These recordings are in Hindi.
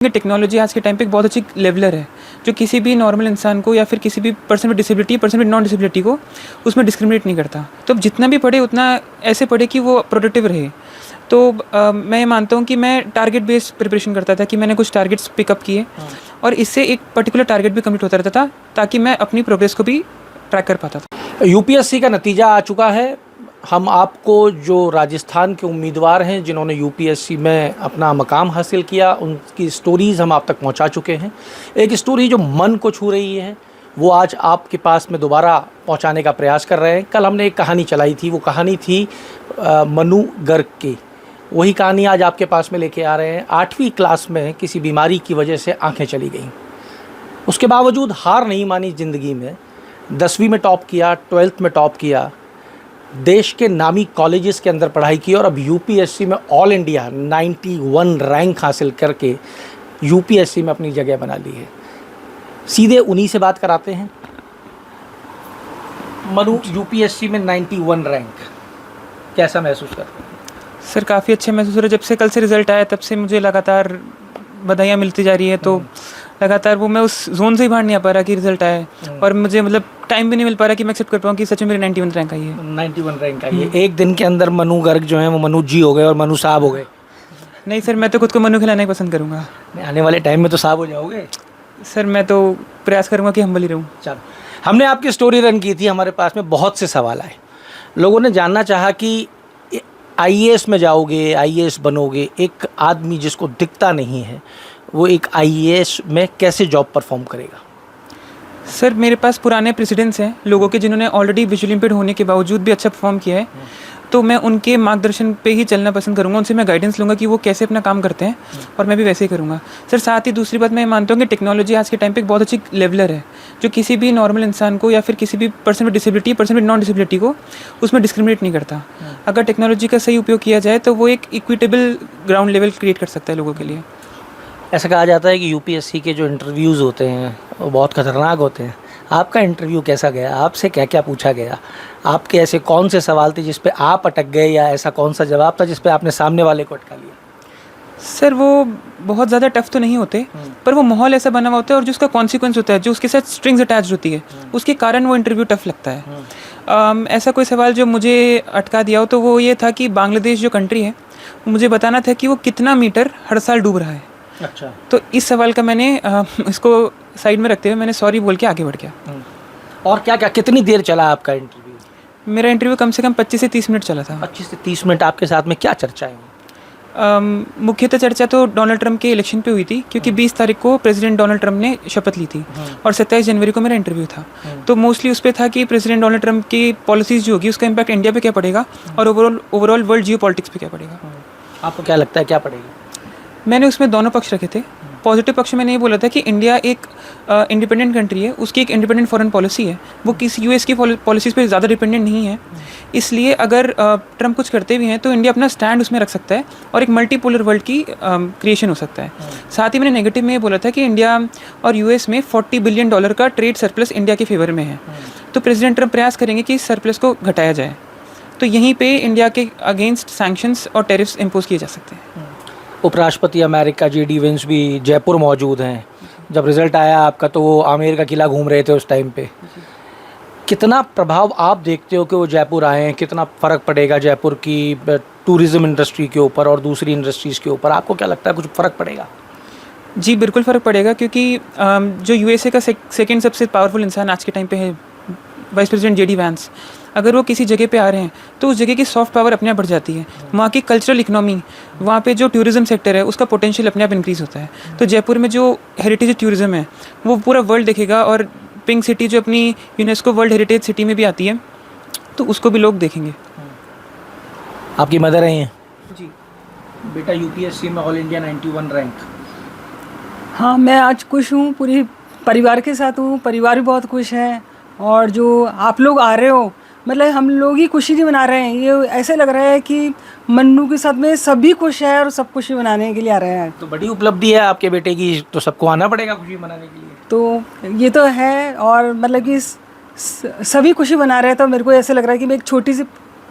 टेक्नोलॉजी आज के टाइम पे एक बहुत अच्छी लेवलर है जो किसी भी नॉर्मल इंसान को या फिर किसी भी person with disability, person with non disability को उसमें डिस्क्रिमिनेट नहीं करता। तो अब जितना भी पढ़े उतना ऐसे पढ़े कि वो प्रोडक्टिव रहे। तो मैं ये मानता हूँ कि मैं टारगेट बेस्ड प्रिपरेशन करता था कि मैंने कुछ टारगेट्स पिकअप किए और इससे एक पर्टिकुलर टारगेट भी कंप्लीट होता रहता था ताकि मैं अपनी प्रोग्रेस को भी ट्रैक कर पाता था। यूपीएससी का नतीजा आ चुका है। हम आपको जो राजस्थान के उम्मीदवार हैं जिन्होंने यूपीएससी में अपना मकाम हासिल किया उनकी स्टोरीज़ हम आप तक पहुंचा चुके हैं। एक स्टोरी जो मन को छू रही है वो आज आपके पास में दोबारा पहुंचाने का प्रयास कर रहे हैं। कल हमने एक कहानी चलाई थी, वो कहानी थी मनु गर्ग की। वही कहानी आज आपके पास में लेके आ रहे हैं। 8वीं क्लास में किसी बीमारी की वजह से आँखें चली गईं, उसके बावजूद हार नहीं मानी ज़िंदगी में। 10वीं में टॉप किया, 12th में टॉप किया, देश के नामी कॉलेजेस के अंदर पढ़ाई की और अब यूपीएससी में ऑल इंडिया 91 रैंक हासिल करके यूपीएससी में अपनी जगह बना ली है। सीधे उन्हीं से बात कराते हैं। मनु, यूपीएससी में 91 रैंक, कैसा महसूस करते हैं? सर काफ़ी अच्छा महसूस हो रहा है। जब से कल से रिज़ल्ट आया तब से मुझे लगातार बधाइयाँ मिलती जा रही है। तो लगातार वो मैं उस जोन से ही बाहर नहीं आ पा रहा कि रिजल्ट आए और मुझे मतलब टाइम भी नहीं मिल पा रहा कि मैं एक्सेप्ट कर पाऊँ कि सच में मेरी 91 रैंक आई है। 91 रैंक आई है। एक दिन के अंदर मनु गर्ग जो है वो मनु जी हो गए और मनु साहब हो गए। नहीं सर, मैं तो खुद को मनु खिलाना ही पसंद करूँगा। आने वाले टाइम में तो साहब हो जाओगे। सर मैं तो प्रयास करूँगा कि हम्बल ही रहूँ। चलो, हमने आपकी स्टोरी रन की थी, हमारे पास में बहुत से सवाल आए। लोगों ने जानना चाहा कि आईएएस में जाओगे, आईएएस बनोगे, एक आदमी जिसको दिखता नहीं है वो एक आईएएस में कैसे जॉब परफॉर्म करेगा? सर मेरे पास पुराने प्रेसिडेंट्स हैं लोगों के जिन्होंने ऑलरेडी विजुअली इम्पेयर्ड होने के बावजूद भी अच्छा परफॉर्म किया है। तो मैं उनके मार्गदर्शन पे ही चलना पसंद करूँगा, उनसे मैं गाइडेंस लूँगा कि वो कैसे अपना काम करते हैं और मैं भी वैसे ही करूँगा। सर साथ ही दूसरी बात मैं मानता हूँ कि टेक्नोलॉजी आज के टाइम पे एक बहुत अच्छी लेवलर है जो किसी भी नॉर्मल इंसान को या फिर किसी भी person with disability, person with non disability को उसमें डिस्क्रिमिनेट नहीं करता। अगर टेक्नोलॉजी का सही उपयोग किया जाए तो वो एक इक्विटेबल ग्राउंड लेवल क्रिएट कर सकता है लोगों के लिए। ऐसा कहा जाता है कि यूपीएससी के जो इंटरव्यूज़ होते हैं वो बहुत ख़तरनाक होते हैं। आपका इंटरव्यू कैसा गया? आपसे क्या क्या पूछा गया? आपके ऐसे कौन से सवाल थे जिस पे आप अटक गए या ऐसा कौन सा जवाब था जिस पे आपने सामने वाले को अटका लिया? सर वो बहुत ज़्यादा टफ तो नहीं होते पर वो माहौल ऐसा बना हुआ होता है और जो उसका कॉन्सिक्वेंस होता है, जो उसके साथ स्ट्रिंग्स अटैच होती है, उसके कारण वो इंटरव्यू टफ लगता है। ऐसा कोई सवाल जो मुझे अटका दिया हो तो वो ये था कि बांग्लादेश जो कंट्री है मुझे बताना था कि वो कितना मीटर हर साल डूब रहा है। अच्छा। तो इस सवाल का मैंने इसको साइड में रखते हुए मैंने सॉरी बोल के आगे बढ़ गया। और क्या क्या कितनी देर चला आपका इंटरव्यू? मेरा इंटरव्यू कम से कम 25 से 30 मिनट चला था। 25 से 30 मिनट। आपके साथ में क्या चर्चाएं हुई? मुख्यतः चर्चा तो डोनाल्ड ट्रंप के इलेक्शन पे हुई थी क्योंकि 20 तारीख को प्रेसिडेंट डोनाल्ड ट्रंप ने शपथ ली थी और 27 जनवरी को मेरा इंटरव्यू था। तो मोस्टली उस पर था कि प्रेसिडेंट डोनाल्ड ट्रंप की पॉलिसीज़ जो होगी उसका इम्पैक्ट इंडिया पे क्या पड़ेगा और ओवरऑल वर्ल्ड जियो पॉलिटिक्स पे क्या पड़ेगा। आपको क्या लगता है क्या पड़ेगी? मैंने उसमें दोनों पक्ष रखे थे। पॉजिटिव पक्ष में ये बोला था कि इंडिया एक इंडिपेंडेंट कंट्री है, उसकी एक इंडिपेंडेंट फॉरेन पॉलिसी है, वो किसी यूएस की पॉलिसीज़ पे ज़्यादा डिपेंडेंट नहीं है। इसलिए अगर ट्रंप कुछ करते भी हैं तो इंडिया अपना स्टैंड उसमें रख सकता है और एक मल्टीपोलर वर्ल्ड की क्रिएशन हो सकता है। साथ ही मैंने नेगेटिव में ये बोला था कि इंडिया और यूएस में $40 बिलियन का ट्रेड सरप्लस इंडिया के फेवर में है। तो प्रेसिडेंट ट्रंप प्रयास करेंगे कि इस सरप्लस को घटाया जाए। तो यहीं पर इंडिया के अगेंस्ट सैंक्शंस और टैरिफ्स इम्पोज किए जा सकते हैं। उपराष्ट्रपति अमेरिका JD वेंस भी जयपुर मौजूद हैं। जब रिज़ल्ट आया आपका तो वो आमेर का किला घूम रहे थे उस टाइम पे। कितना प्रभाव आप देखते हो कि वो जयपुर आए हैं? कितना फ़र्क पड़ेगा जयपुर की टूरिज़्म इंडस्ट्री के ऊपर और दूसरी इंडस्ट्रीज़ के ऊपर? आपको क्या लगता है कुछ फ़र्क पड़ेगा? जी बिल्कुल फ़र्क पड़ेगा क्योंकि जो USA का सेकेंड सबसे पावरफुल इंसान आज के टाइम पे है वाइस प्रेसिडेंट JD वैंस, अगर वो किसी जगह पे आ रहे हैं तो उस जगह की सॉफ्ट पावर अपने आप बढ़ जाती है। वहाँ की कल्चरल इकनॉमी, वहाँ पे जो टूरिज़्म सेक्टर है उसका पोटेंशियल अपने आप इंक्रीज़ होता है। तो जयपुर में जो हेरिटेज टूरिज़्म है वो पूरा वर्ल्ड देखेगा और पिंक सिटी जो अपनी यूनेस्को वर्ल्ड हेरिटेज सिटी में भी आती है तो उसको भी लोग देखेंगे। आपकी मदर आई हैं? जी बेटा यूपीएससी में ऑल इंडिया 91 रैंक। हाँ, मैं आज खुश हूँ, पूरी परिवार के साथ हूँ, परिवार भी बहुत खुश है। और जो आप लोग आ रहे हो मतलब हम लोग ही खुशी नहीं मना रहे हैं, ये ऐसे लग रहा है कि मन्नू के साथ में सभी खुश है और सब खुशी मनाने के लिए आ रहे हैं। तो बड़ी उपलब्धि है आपके बेटे की, तो सबको आना पड़ेगा खुशी मनाने के लिए। तो ये तो है और मतलब कि सभी खुशी मना रहे हैं। तो मेरे को ऐसे लग रहा है कि मैं एक छोटी सी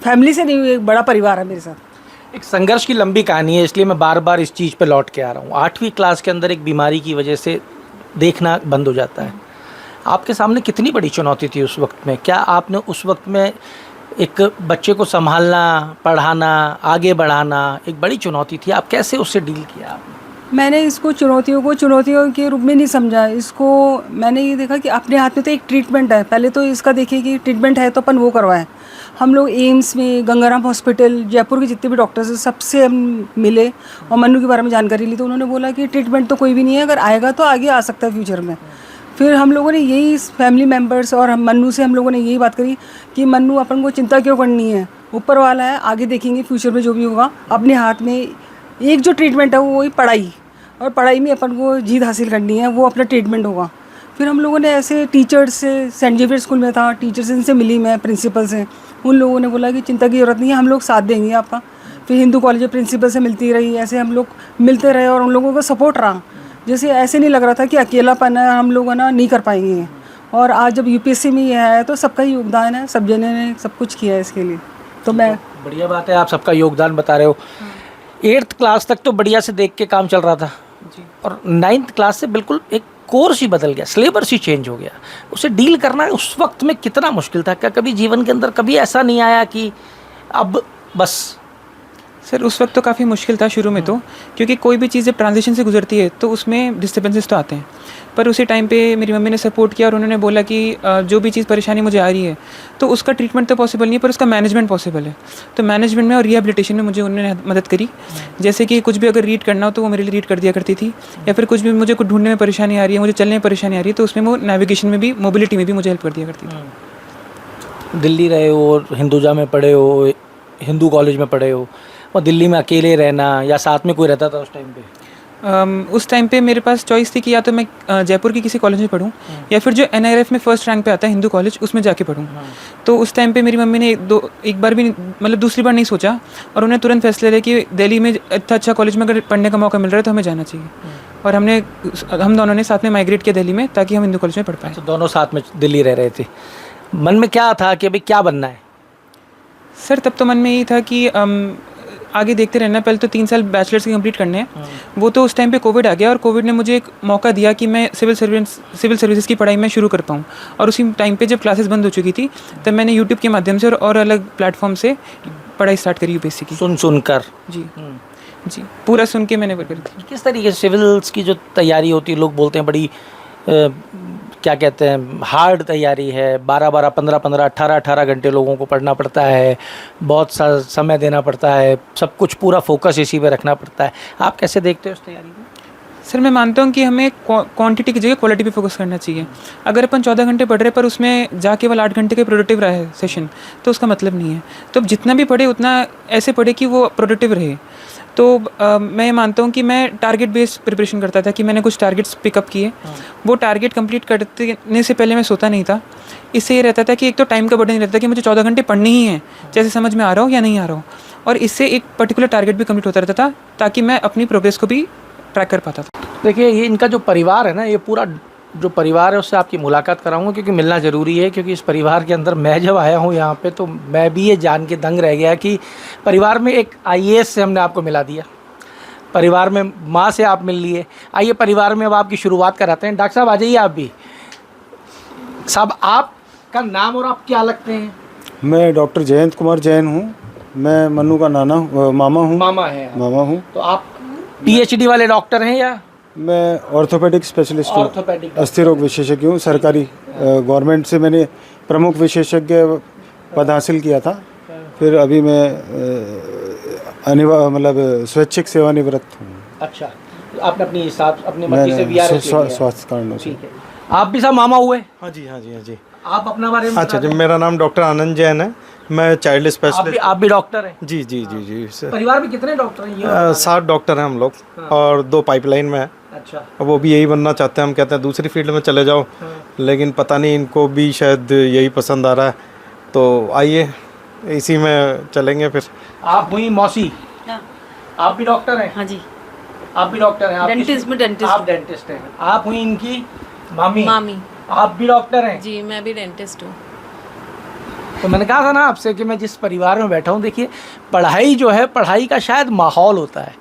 फैमिली से नहीं हूँ, एक बड़ा परिवार है मेरे साथ। एक संघर्ष की लंबी कहानी है, इसलिए मैं बार बार इस चीज़ पे लौट के आ रहा हूँ। 8वीं क्लास के अंदर एक बीमारी की वजह से देखना बंद हो जाता है। आपके सामने कितनी बड़ी चुनौती थी उस वक्त में? क्या आपने उस वक्त में एक बच्चे को संभालना, पढ़ाना, आगे बढ़ाना एक बड़ी चुनौती थी, आप कैसे उससे डील किया आपने? मैंने इसको चुनौतियों के रूप में नहीं समझा। इसको मैंने ये देखा कि अपने हाथ में तो एक ट्रीटमेंट है, पहले तो इसका देखिए कि ट्रीटमेंट है तो अपन वो करवाएं। हम लोग एम्स में, गंगाराम हॉस्पिटल, जयपुर के जितने भी डॉक्टर्स हैं सबसे हम मिले और मन्नू के बारे में जानकारी ली, तो उन्होंने बोला कि ट्रीटमेंट तो कोई भी नहीं है, अगर आएगा तो आगे आ सकता है फ्यूचर में। फिर हम लोगों ने यही फैमिली मेम्बर्स और हम मन्नू से हम लोगों ने यही बात करी कि मन्नू अपन को चिंता क्यों करनी है, ऊपर वाला है, आगे देखेंगे फ्यूचर में जो भी होगा। अपने हाथ में एक जो ट्रीटमेंट है वो वही पढ़ाई, और पढ़ाई में अपन को जीत हासिल करनी है, वो अपना ट्रीटमेंट होगा। फिर हम लोगों ने ऐसे टीचर्स से, सेंट जेवियर स्कूल में था, टीचर्स से मिली मैं, प्रिंसिपल से, उन लोगों ने बोला कि चिंता की ज़रूरत नहीं है, हम लोग साथ देंगे आपका। फिर हिंदू कॉलेज में प्रिंसिपल से मिलती रही, ऐसे हम लोग मिलते रहे और उन लोगों का सपोर्ट रहा। जैसे ऐसे नहीं लग रहा था कि अकेलापन है, हम लोग है ना नहीं कर पाएंगे। और आज जब यूपीएससी में ये है तो सबका ही योगदान है, सब जने ने सब कुछ किया है इसके लिए। तो मैं बढ़िया बात है, आप सबका योगदान बता रहे हो। 8th क्लास तक तो बढ़िया से देख के काम चल रहा था जी। और 9th क्लास से बिल्कुल एक कोर्स ही बदल गया, सिलेबस ही चेंज हो गया। उसे डील करना उस वक्त में कितना मुश्किल था? क्या कभी जीवन के अंदर कभी ऐसा नहीं आया कि अब बस? सर उस वक्त तो काफ़ी मुश्किल था शुरू में तो, क्योंकि कोई भी चीज़ जब ट्रांजिशन से गुजरती है तो उसमें डिस्टर्बेंसेस तो आते हैं। पर उसी टाइम पे मेरी मम्मी ने सपोर्ट किया और उन्होंने बोला कि जो भी चीज़ परेशानी मुझे आ रही है तो उसका ट्रीटमेंट तो पॉसिबल नहीं है, पर उसका मैनेजमेंट पॉसिबल है। तो मैनेजमेंट में और रिहेबिलिटेशन में मुझे उन्होंने मदद करी। जैसे कि कुछ भी अगर रीड करना हो तो वो मेरे लिए रीड कर दिया करती थी, या फिर कुछ भी मुझे कुछ ढूंढने में परेशानी आ रही है, मुझे चलने में परेशानी आ रही है, तो उसमें वो नेविगेशन में भी, मोबिलिटी में भी मुझे हेल्प कर दिया करती थी। दिल्ली रहे हो, हिंदुजा में पढ़े हो, हिंदू कॉलेज में पढ़े हो, और दिल्ली में अकेले रहना या साथ में कोई रहता था उस टाइम पे? उस टाइम पे मेरे पास चॉइस थी कि या तो मैं जयपुर की किसी कॉलेज में पढूं या फिर जो NIRF में फर्स्ट रैंक पे आता है हिंदू कॉलेज, उसमें जाके पढूं। तो उस टाइम पे मेरी मम्मी ने एक बार भी मतलब दूसरी बार नहीं सोचा और उन्हें तुरंत फैसला लिया कि दिल्ली में इतना अच्छा कॉलेज में अगर पढ़ने का मौका मिल रहा है तो हमें जाना चाहिए। और हम दोनों ने साथ में माइग्रेट किया दिल्ली में, ताकि हम हिंदू कॉलेज में पढ़ पाएँ। तो दोनों साथ में दिल्ली रह रहे थे। मन में क्या था कि अभी क्या बनना है? सर तब तो मन में यही था कि आगे देखते रहना। पहले तो 3 साल बैचलर्स के कंप्लीट करने हैं। वो तो उस टाइम पे कोविड आ गया और कोविड ने मुझे एक मौका दिया कि मैं सिविल सर्विसेज की पढ़ाई में शुरू कर पाऊँ। और उसी टाइम पे जब क्लासेस बंद हो चुकी थी तब मैंने यूट्यूब के माध्यम से और अलग प्लेटफॉर्म से पढ़ाई स्टार्ट करी यूपीएससी की। सुनकर जी जी, पूरा सुन के मैंने करी थी। किस तरीके से सिविल्स की जो तैयारी होती है, लोग बोलते हैं बड़ी क्या कहते हैं, हार्ड तैयारी है, 12-12, 15-15, 18-18 घंटे लोगों को पढ़ना पड़ता है, बहुत सा समय देना पड़ता है, सब कुछ पूरा फोकस इसी पे रखना पड़ता है। आप कैसे देखते हो उस तैयारी को? सर मैं मानता हूँ कि हमें क्वांटिटी की जगह क्वालिटी पे फोकस करना चाहिए। अगर अपन 14 घंटे पढ़ रहे पर उसमें जा केवल 8 घंटे के प्रोडक्टिव रहा है सेशन, तो उसका मतलब नहीं है। तो जितना भी पढ़े उतना ऐसे पढ़े कि वो प्रोडक्टिव रहे। तो मैं मानता हूँ कि मैं टारगेट बेस्ड प्रिपरेशन करता था कि मैंने कुछ टारगेट्स पिकअप किए। वो टारगेट कंप्लीट करने से पहले मैं सोता नहीं था। इससे ये रहता था कि एक तो टाइम का बर्डन नहीं रहता कि मुझे 14 घंटे पढ़नी ही है, जैसे समझ में आ रहा हो या नहीं आ रहा हो। और इससे एक पर्टिकुलर टारगेट भी कंप्लीट होता रहता था ताकि मैं अपनी प्रोग्रेस को भी ट्रैक कर पाता था। देखिए, ये इनका जो परिवार है ना, ये पूरा जो परिवार है उससे आपकी मुलाकात कराऊंगा, क्योंकि मिलना ज़रूरी है। क्योंकि इस परिवार के अंदर मैं जब आया हूँ यहाँ पे, तो मैं भी ये जान के दंग रह गया कि परिवार में एक IAS से हमने आपको मिला दिया, परिवार में माँ से आप मिल लिए। आइए परिवार में अब आपकी शुरुआत कराते हैं। डॉक्टर साहब आ जाइए आप भी। साहब, आपका नाम और आप क्या लगते हैं? मैं डॉक्टर जयंत कुमार जैन हूँ। मैं मन्नू का मामा हूँ। मामा हूँ। तो आप PhD वाले डॉक्टर हैं या? मैं ऑर्थोपेडिक स्पेशलिस्ट हूँ, अस्थि रोग विशेषज्ञ हूँ। सरकारी गवर्नमेंट से मैंने प्रमुख विशेषज्ञ पद हासिल किया था। फिर अभी मैं मतलब स्वैच्छिक सेवानिवृत्त हूँ। अच्छा, तो आपने अपनी मर्जी से VRS स्वास्थ्य कारणों से। ठीक है। आप भी सब मामा हुए? हाँ जी, हाँ जी, हाँ जी। आप अपना बारे में? अच्छा जी, मेरा नाम डॉक्टर आनंद जैन है। मैं चाइल्ड स्पेशलिस्ट। आप भी डॉक्टर हैं? जी जी जी जी सर। परिवार में कितने डॉक्टर हैं? 7 डॉक्टर हैं हम लोग। और 2 पाइपलाइन में है। अच्छा। वो भी यही बनना चाहते हैं। हम कहते हैं दूसरी फील्ड में चले जाओ, लेकिन पता नहीं इनको भी शायद यही पसंद आ रहा है। तो आइए इसी में चलेंगे फिर। आप हुई मौसी? आप भी डॉक्टर हैं? हाँ जी। आप भी डॉक्टर हैं? डेंटिस्ट में डेंटिस्ट। आप डेंटिस्ट हैं। आप हुई इनकी मामी? मामी। आप भी डॉक्टर हैं? जी, मैं भी डेंटिस्ट हूँ। तो मैंने कहा था ना आपसे कि मैं जिस परिवार में बैठा हूँ, देखिए पढ़ाई जो है, पढ़ाई का शायद माहौल होता है,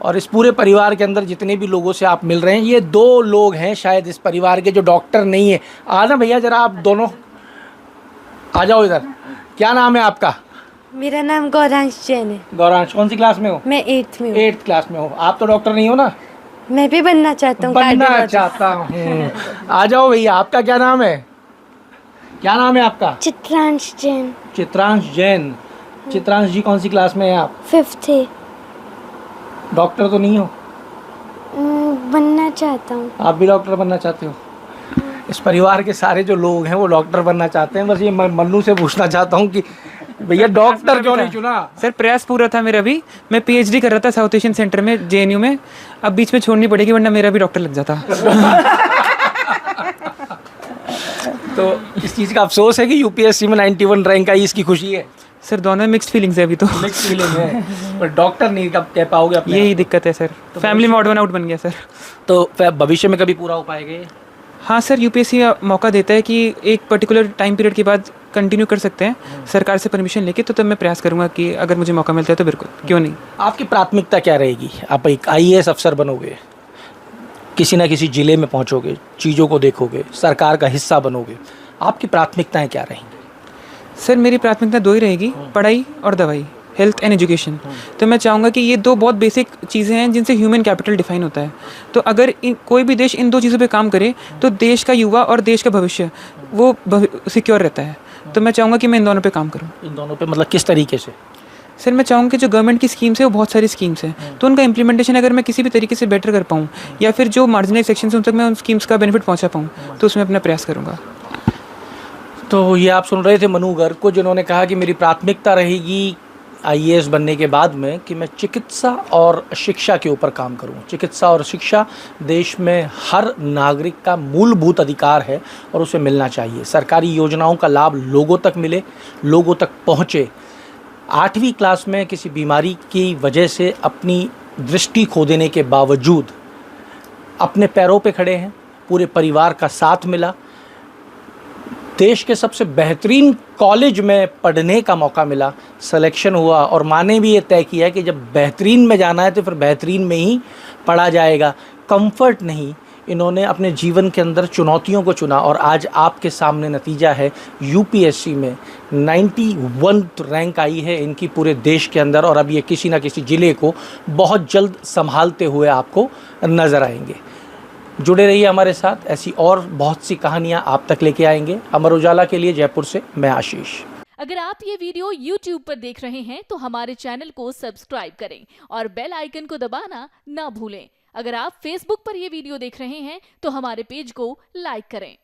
और इस पूरे परिवार के अंदर जितने भी लोगों से आप मिल रहे हैं, ये 2 लोग हैं शायद इस परिवार के जो डॉक्टर नहीं है। आना भैया ज़रा, आप दोनों आ जाओ इधर। क्या नाम है आपका? मेरा नाम गौरांश जैन है। गौरांश, कौन सी क्लास में हो? मैं 8th में हूँ। 8th क्लास में हो। आप तो डॉक्टर नहीं हो ना? मैं भी बनना चाहता हूँ। बनना चाहता हूँ। आ जाओ भैया, आपका क्या नाम है? क्या नाम है आपका? चित्रांश जैन। चित्रांश जैन। चित्रांश जी, कौन सी क्लास में हैं आप? 5th है। डॉक्टर तो नहीं हो? बनना चाहता हूँ। आप भी डॉक्टर बनना चाहते हो? इस परिवार के सारे जो लोग हैं वो डॉक्टर बनना चाहते हैं। बस ये मन्नू से पूछना चाहता हूँ कि भैया डॉक्टर क्यों नहीं चुना? सर प्रयास पूरा था मेरा भी। मैं पीएचडी कर रहा था साउथ एशियन सेंटर में, जेएनयू में। अब बीच में छोड़नी पड़ेगी वरना मेरा भी डॉक्टर लग जाता। तो इस चीज़ का अफसोस है कि यूपीएससी में 91 रैंक आई, इसकी खुशी है? सर दोनों में मिक्स्ड फीलिंग्स है अभी तो। मिक्स फीलिंग है, पर डॉक्टर नहीं कब कह पाओगे अपने? यही दिक्कत है सर, फैमिली में ऑड वन आउट बन गया सर। तो भविष्य में कभी पूरा हो पाएगा ये? हाँ सर, यूपीएससी मौका देता है कि एक पर्टिकुलर टाइम पीरियड के बाद कंटिन्यू कर सकते हैं सरकार से परमिशन लेके, तो तब मैं प्रयास करूंगा कि अगर मुझे मौका मिलता है तो बिल्कुल, क्यों नहीं। आपकी प्राथमिकता क्या रहेगी? आप एक आईएएस अफसर बनोगे, किसी ना किसी ज़िले में पहुंचोगे, चीज़ों को देखोगे, सरकार का हिस्सा बनोगे, आपकी प्राथमिकताएं क्या रहेंगी? सर मेरी प्राथमिकता 2 ही रहेगी, पढ़ाई और दवाई, हेल्थ एंड एजुकेशन। तो मैं चाहूँगा कि ये 2 बहुत बेसिक चीज़ें हैं जिनसे ह्यूमन कैपिटल डिफाइन होता है। तो अगर कोई भी देश इन 2 चीज़ों पे काम करे तो देश का युवा और देश का भविष्य वो सिक्योर रहता है। तो मैं चाहूँगा कि मैं इन दोनों पे काम करूँ। इन दोनों पे मतलब किस तरीके से? सर मैं चाहूँगा कि जो गवर्नमेंट की स्कीम्स है वो बहुत सारी स्कीम्स हैं, तो उनका इम्प्लीमेंटेशन अगर मैं किसी भी तरीके से बेटर कर पाऊँ, या फिर जो मार्जिनलाइज सेक्शन उन तक मैं उन स्कीम्स का बेनिफिट पहुँचा पाऊँ, तो उसमें अपना प्रयास करूँगा। तो ये आप सुन रहे थे मनु गर्ग को, जिन्होंने कहा कि मेरी प्राथमिकता रहेगी आईएएस बनने के बाद में कि मैं चिकित्सा और शिक्षा के ऊपर काम करूं। चिकित्सा और शिक्षा देश में हर नागरिक का मूलभूत अधिकार है और उसे मिलना चाहिए। सरकारी योजनाओं का लाभ लोगों तक मिले, लोगों तक पहुंचे। 8वीं क्लास में किसी बीमारी की वजह से अपनी दृष्टि खो देने के बावजूद अपने पैरों पे खड़े हैं, पूरे परिवार का साथ मिला, देश के सबसे बेहतरीन कॉलेज में पढ़ने का मौका मिला, सिलेक्शन हुआ, और माँ ने भी ये तय किया कि जब बेहतरीन में जाना है तो फिर बेहतरीन में ही पढ़ा जाएगा। कंफर्ट नहीं, इन्होंने अपने जीवन के अंदर चुनौतियों को चुना, और आज आपके सामने नतीजा है। यूपीएससी में 91 रैंक आई है इनकी पूरे देश के अंदर, और अब ये किसी न किसी ज़िले को बहुत जल्द संभालते हुए आपको नज़र आएंगे। जुड़े रहिए हमारे साथ, ऐसी और बहुत सी कहानियां आप तक लेके आएंगे। अमर उजाला के लिए जयपुर से मैं आशीष। अगर आप ये वीडियो YouTube पर देख रहे हैं तो हमारे चैनल को सब्सक्राइब करें और बेल आइकन को दबाना ना भूलें। अगर आप Facebook पर ये वीडियो देख रहे हैं तो हमारे पेज को लाइक करें।